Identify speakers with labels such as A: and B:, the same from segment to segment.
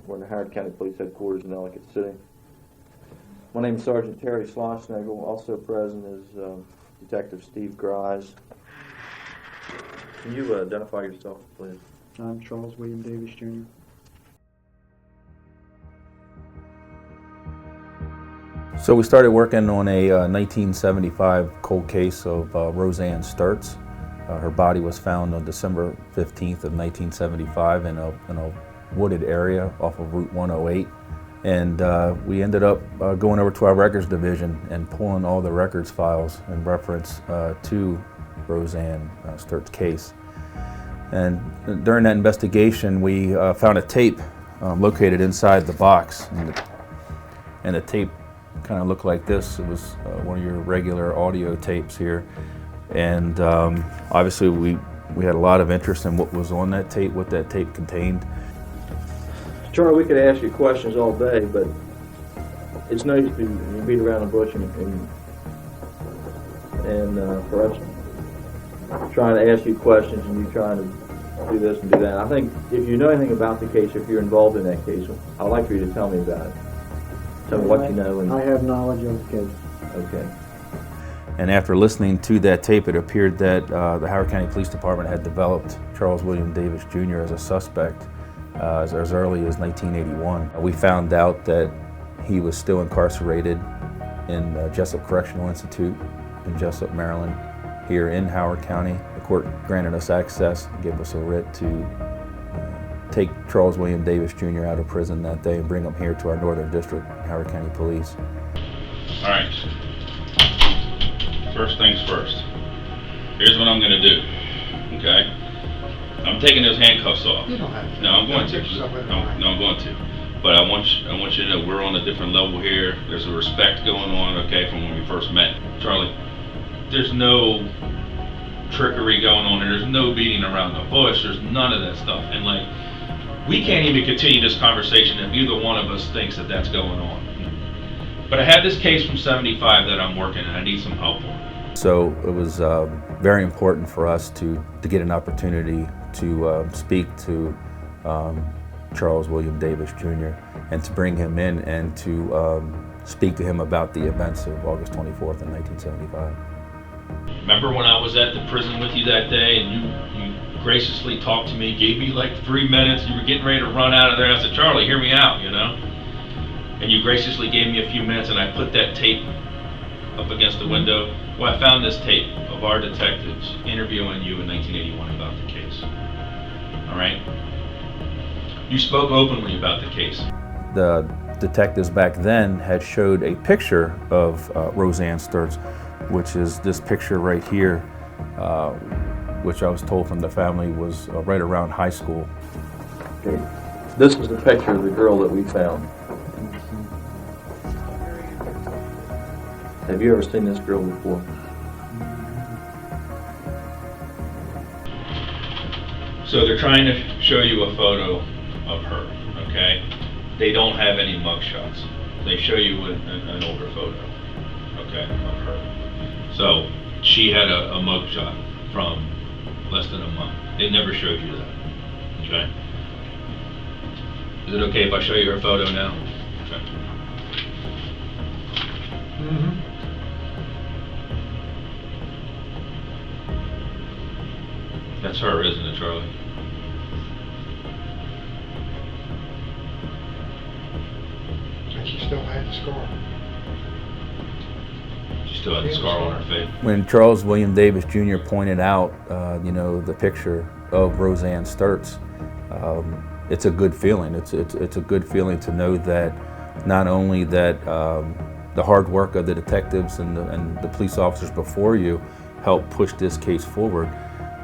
A: We're in the Howard County Police Headquarters in Ellicott City. My name is Sergeant Terry Schlossnagel. Also present is Detective Steve Grise. Can you identify yourself, please?
B: I'm Charles William Davis, Jr.
C: So we started working on a 1975 cold case of Roseann Sturtz. Her body was found on December 15th of 1975 in a wooded area off of Route 108. And we ended up going over to our records division and pulling all the records files in reference to Roseann Sturtz's case. And during that investigation, we found a tape located inside the box. And the tape kind of looked like this. It was one of your regular audio tapes here. And obviously we had a lot of interest in what was on that tape, what that tape contained.
A: Charlie, we could ask you questions all day, but it's nice to beat around the bush and for us trying to ask you questions and you trying to do this and do that. I think if you know anything about the case, if you're involved in that case, I'd like for you to tell me about it. Tell me what you know.
B: I have knowledge of the case.
A: Okay.
C: And after listening to that tape, it appeared that the Howard County Police Department had developed Charles William Davis Jr. as a suspect as early as 1981. We found out that he was still incarcerated in Jessup Correctional Institute in Jessup, Maryland, here in Howard County. The court granted us access, gave us a writ to take Charles William Davis Jr. out of prison that day and bring him here to our Northern District, Howard County Police.
D: All right. First things first. Here's what I'm going to do, okay? I'm taking those handcuffs off.
E: You don't have to.
D: No, I'm going to.
E: No,
D: I'm going to. But I want you to know we're on a different level here. There's a respect going on, okay, from when we first met. Charlie, there's no trickery going on here. There's no beating around the bush. There's none of that stuff. And like, we can't even continue this conversation if either one of us thinks that that's going on. But I have this case from 75 that I'm working and I need some help on.
C: So it was very important for us to get an opportunity to speak to Charles William Davis Jr. and to bring him in and to speak to him about the events of August 24th in 1975.
D: Remember when I was at the prison with you that day and you graciously talked to me, gave me like 3 minutes, you were getting ready to run out of there. I said, Charlie, hear me out, you know? And you graciously gave me a few minutes and I put that tape up against the window. Well, I found this tape of our detectives interviewing you in 1981 about the case. All right? You spoke openly about the case.
C: The detectives back then had showed a picture of Roseann Sturtz, which is this picture right here, which I was told from the family was right around high school.
A: Okay. This is the picture of the girl that we found. Have you ever seen this girl before?
D: So they're trying to show you a photo of her, okay? They don't have any mugshots. They show you an older photo, okay, of her. So she had a mugshot from less than a month. They never showed you that, okay? Is it okay if I show you her photo now? Okay.
E: Mm-hmm.
D: That's her, isn't it, Charlie?
E: And she still had the scar.
D: She still had the scar on her face.
C: When Charles William Davis Jr. pointed out, the picture of Roseann Sturtz, it's a good feeling. It's a good feeling to know that not only that the hard work of the detectives and the police officers before you helped push this case forward,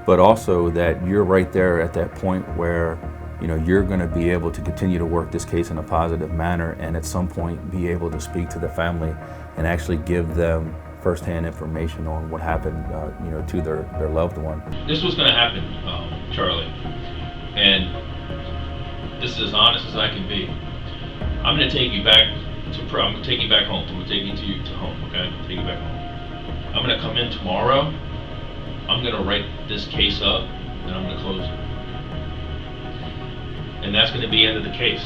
C: but also that you're right there at that point where you're going to be able to continue to work this case in a positive manner and at some point be able to speak to the family and actually give them firsthand information on what happened to their loved one.
D: This was going to happen, Charlie, and this is as honest as I can be. I'm going to take you back I'm going to take you back home. I'm going to take you to home, okay? Take you back home. I'm going to come in tomorrow. I'm going to write this case up, and I'm going to close it. And that's going to be the end of the case.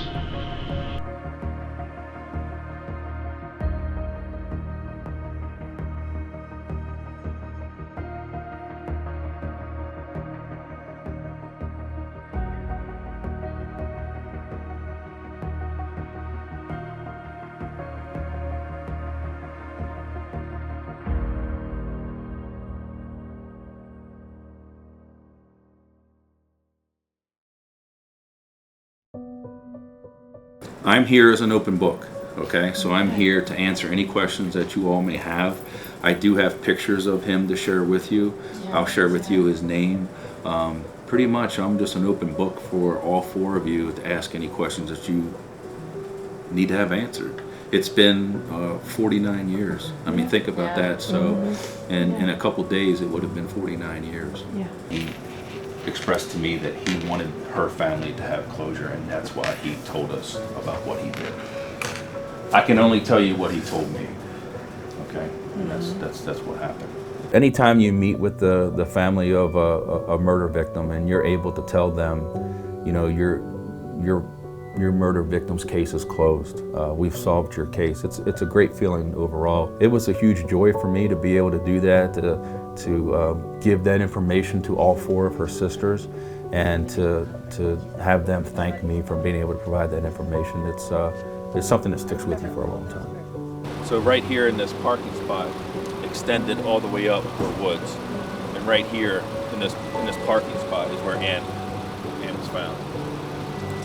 C: I'm here as an open book, okay? So I'm here to answer any questions that you all may have. I do have pictures of him to share with you. I'll share with you his name. Pretty much, I'm just an open book for all four of you to ask any questions that you need to have answered. It's been 49 years. I mean, think about that. So, and in a couple days, it would have been 49 years.
F: Yeah.
C: He expressed to me that he wanted her family to have closure, and that's why he told us about what he did. I can only tell you what he told me. Okay, and that's what happened. Anytime you meet with the family of a murder victim and you're able to tell them, you know, your murder victim's case is closed. We've solved your case. It's a great feeling overall. It was a huge joy for me to be able to do that, to give that information to all four of her sisters, and to have them thank me for being able to provide that information. It's something that sticks with you for a long time. So right here in this parking spot, extended all the way up were woods, and right here in this parking spot is where Ann was found.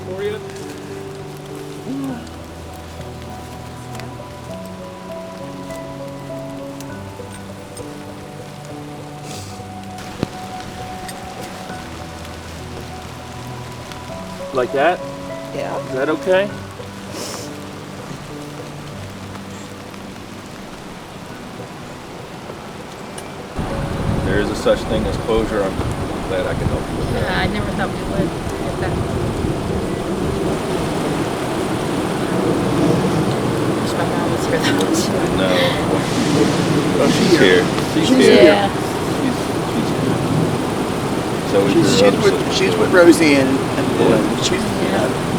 C: For you. Like that?
F: Yeah.
C: Is that okay? There is a such thing as closure. I'm glad I can help you with that.
F: I never thought we would get that. Wish my mom was here though.
C: No. Oh, she's here. She's here.
F: Yeah.
C: She's here. So
G: She's with Roseann and
C: Yeah.
G: she's
F: Yeah.